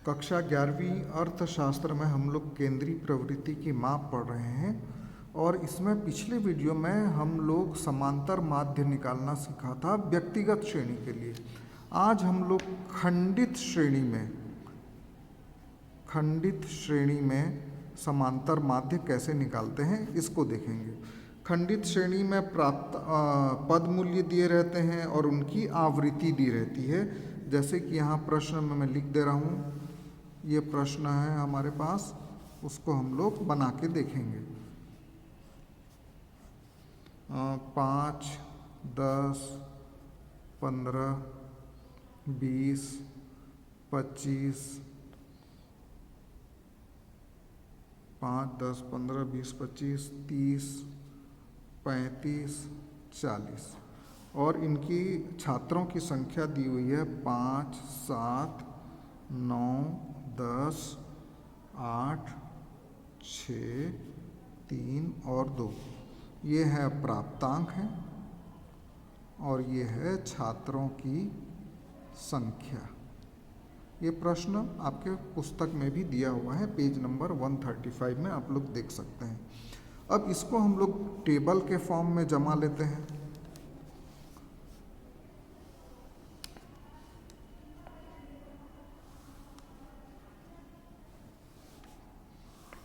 कक्षा 11वीं अर्थशास्त्र में हम लोग केंद्रीय प्रवृत्ति की माप पढ़ रहे हैं और इसमें पिछले वीडियो में हम लोग समांतर माध्य निकालना सीखा था व्यक्तिगत श्रेणी के लिए। आज हम लोग खंडित श्रेणी में समांतर माध्य कैसे निकालते हैं इसको देखेंगे। खंडित श्रेणी में प्राप्त पद मूल्य दिए रहते हैं और उनकी आवृत्ति दी रहती है। जैसे कि यहाँ प्रश्न में मैं लिख दे रहा हूँ, ये प्रश्न है हमारे पास, उसको हम लोग बना के देखेंगे। 5, 10, 15, 20, 25, 5, 10, 15, 20, 25, 30, 35, 40 और इनकी छात्रों की संख्या दी हुई है 5, 7, 9, 10, 8, 6, 3 और 2। ये है प्राप्तांक है और ये है छात्रों की संख्या। ये प्रश्न आपके पुस्तक में भी दिया हुआ है, पेज नंबर 135 में आप लोग देख सकते हैं। अब इसको हम लोग टेबल के फॉर्म में जमा लेते हैं।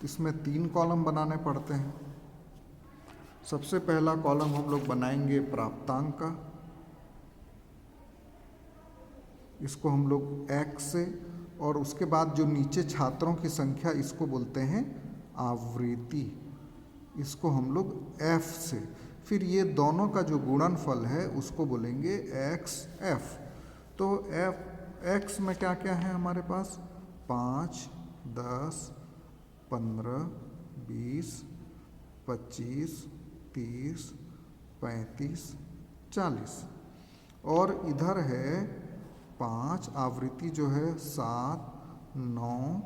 इसमें 3 कॉलम बनाने पड़ते हैं। सबसे पहला कॉलम हम लोग बनाएंगे प्राप्तांक का, इसको हम लोग x से, और उसके बाद जो नीचे छात्रों की संख्या इसको बोलते हैं आवृत्ति, इसको हम लोग f से। फिर ये दोनों का जो गुणनफल है उसको बोलेंगे xf। तो x में क्या क्या है हमारे पास, 5, 10, 15, 20, 25, 30, 35, 40 और इधर है 5, आवृत्ति जो है 7, 9,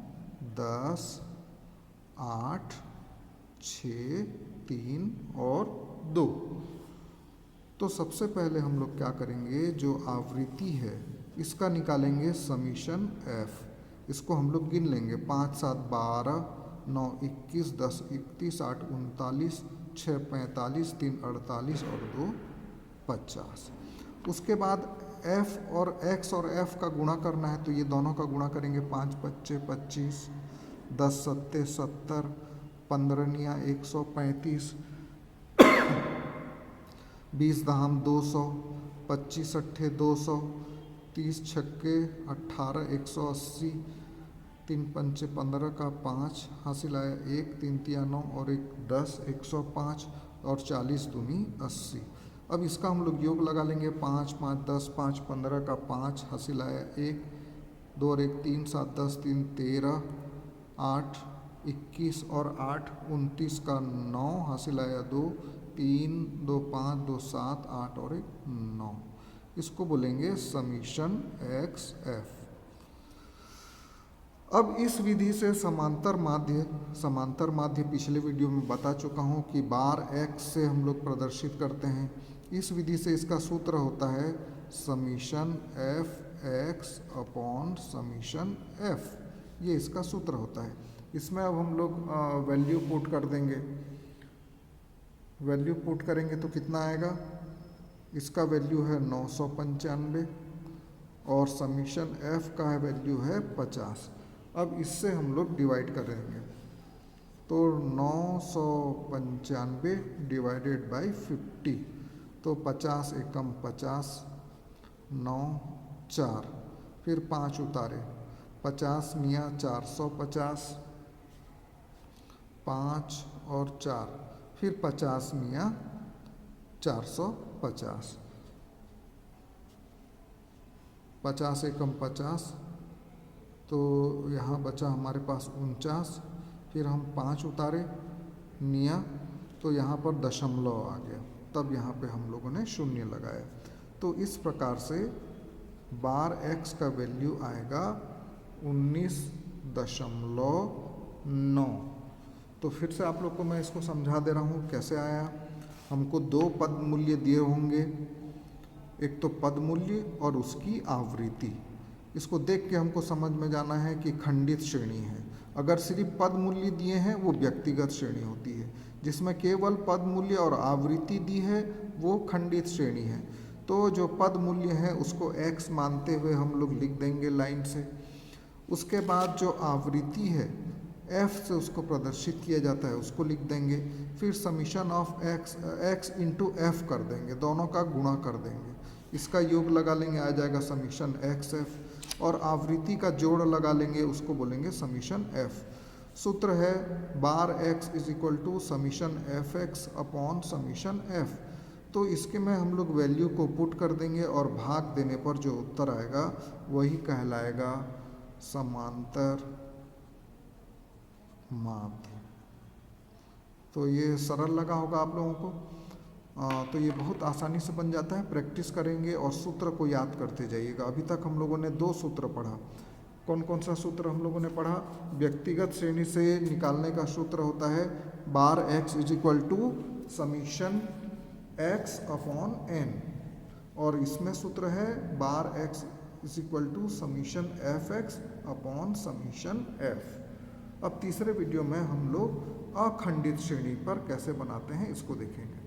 10, 8, 6, 3 और 2। तो सबसे पहले हम लोग क्या करेंगे, जो आवृत्ति है इसका निकालेंगे समीशन f। इसको हम लोग गिन लेंगे, 5, 7, 12, 9, 21, 10, 31, 8, 39, 6, 45, 3, 48 और 2, 50। उसके बाद f और x और f का गुणा करना है, तो ये दोनों का गुणा करेंगे। 5, 5, 25, 10, 7, 70, 15, 135, 20, 200, 25, 8, 200, 30, 6, 18, 180, 3, 5, 15 का 5 हासिल आया 1, 3, 3, 9 और 1, 10, 105 और 40 दूनी 80। अब इसका हम लोग योग लगा लेंगे। 5, 5, 10, 5, 15 का 5 हासिल आया 1, 2 और 1, 3, 7, 10, 3, 13, 8, 21 और 8, 29 का 9 हासिल आया 2, 3, 2, 5, 2, 7, 8 और 1, 9। इसको बोलेंगे समीशन XF। अब इस विधि से समांतर माध्य पिछले वीडियो में बता चुका हूँ कि बार x से हम लोग प्रदर्शित करते हैं। इस विधि से इसका सूत्र होता है summation f(x) upon summation f। ये इसका सूत्र होता है। इसमें अब हम लोग वैल्यू पुट कर देंगे। वैल्यू पुट करेंगे तो कितना आएगा, इसका वैल्यू है 995 और समीशन f का वैल्यू है 50। अब इससे हम लोग डिवाइड करेंगे, तो 995 डिवाइडेड बाई 50, तो 50 एकम 50, 9, 4, फिर 5 उतारे, 50 मिया 450, 5 और 4, फिर 50 मिया 450, 50 एकम 50, तो यहाँ बचा हमारे पास 49, फिर हम 5 उतारे निया, तो यहाँ पर दशमलव आ गया, तब यहाँ पे हम लोगों ने शून्य लगाया। तो इस प्रकार से बार x का वैल्यू आएगा 19.9। तो फिर से आप लोग को मैं इसको समझा दे रहा हूँ कैसे आया। हमको 2 पद मूल्य दिए होंगे, एक तो पद मूल्य और उसकी आवृत्ति। इसको देख के हमको समझ में जाना है कि खंडित श्रेणी है। अगर सिर्फ पद मूल्य दिए हैं वो व्यक्तिगत श्रेणी होती है, जिसमें केवल पद मूल्य और आवृत्ति दी है वो खंडित श्रेणी है। तो जो पद मूल्य है उसको x मानते हुए हम लोग लिख देंगे लाइन से। उसके बाद जो आवृत्ति है f से उसको प्रदर्शित किया जाता है उसको लिख देंगे। फिर summation of x into F कर देंगे, दोनों का गुणा कर देंगे, इसका योग लगा लेंगे, आ जाएगा समीशन xf। और आवृत्ति का जोड़ लगा लेंगे, उसको बोलेंगे समीशन f। सूत्र है bar x is equal to summation F X upon summation F. तो इसके में हम लोग वैल्यू को पुट कर देंगे और भाग देने पर जो उत्तर आएगा वही कहलाएगा समांतर माध्य। तो ये सरल लगा होगा आप लोगों को। तो ये बहुत आसानी से बन जाता है, प्रैक्टिस करेंगे और सूत्र को याद करते जाइएगा। अभी तक हम लोगों ने 2 सूत्र पढ़ा। कौन कौन सा सूत्र हम लोगों ने पढ़ा? व्यक्तिगत श्रेणी से निकालने का सूत्र होता है bar x is equal to summation x upon n, और इसमें सूत्र है bar x is equal to summation F X upon summation F. अब तीसरे वीडियो में हम लोग अखंडित श्रेणी पर कैसे बनाते हैं इसको देखेंगे।